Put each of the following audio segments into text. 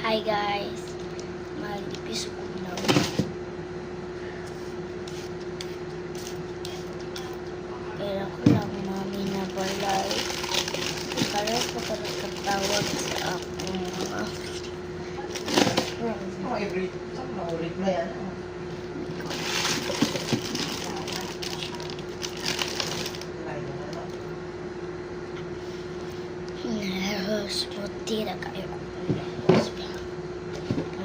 Hi guys, mag-ipis ko na. Pero ko lang mami na balay. Para ko pa nagkatawag sa akong mga reply yan. smoothie na kayo.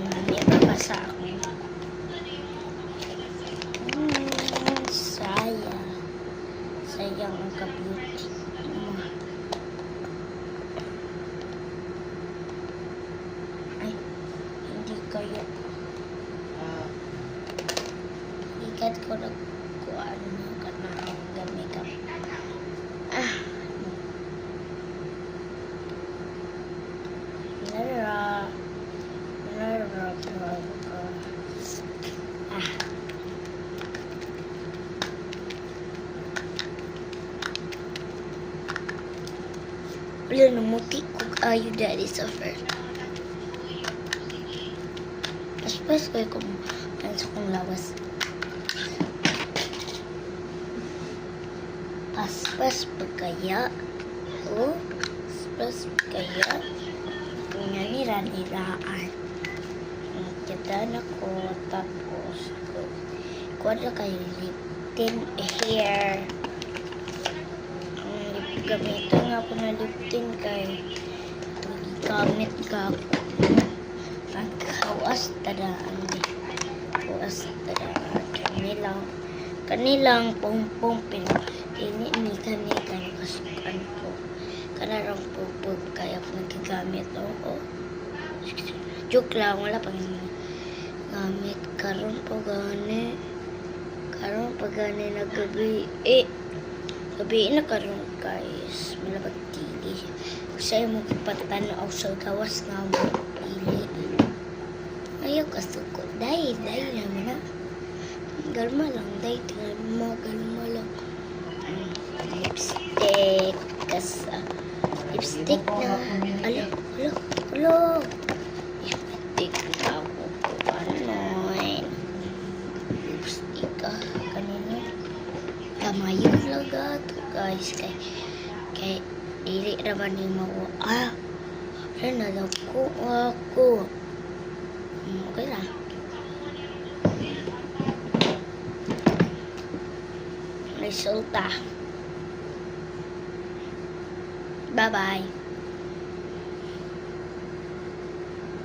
Hindi pa sa ako. Sayang ang ka-beauty. Ay, hindi kayo. Ikat ko na kuhaan ng kanang gamit ka. Wala namuti ko ayo dari sa fair. Pas ko kung sa kong lawas. Pas pagkaya. Oh, pas pagkaya. Niraan. Kita na ko tapos kuha na kayo lip tint hair. Gamitan nga po na lip tint kay gamit ka pagkawas tadaan kanilang pong ini kanilang kasukan po kanarang pupog kaya po nagagamit joke lang wala pang gamit karon po gani na gabi na karon guys malabag tili kasi mo patanaw sa gawas nga mo pili ayaw kasukot dahil naman na galma lang galma lang lipstick lipstick na alo lipstick na ako lipstick kanina tamayon laga to guys kay dili raman ni mo na daw ko ako okay lang resulta bye bye.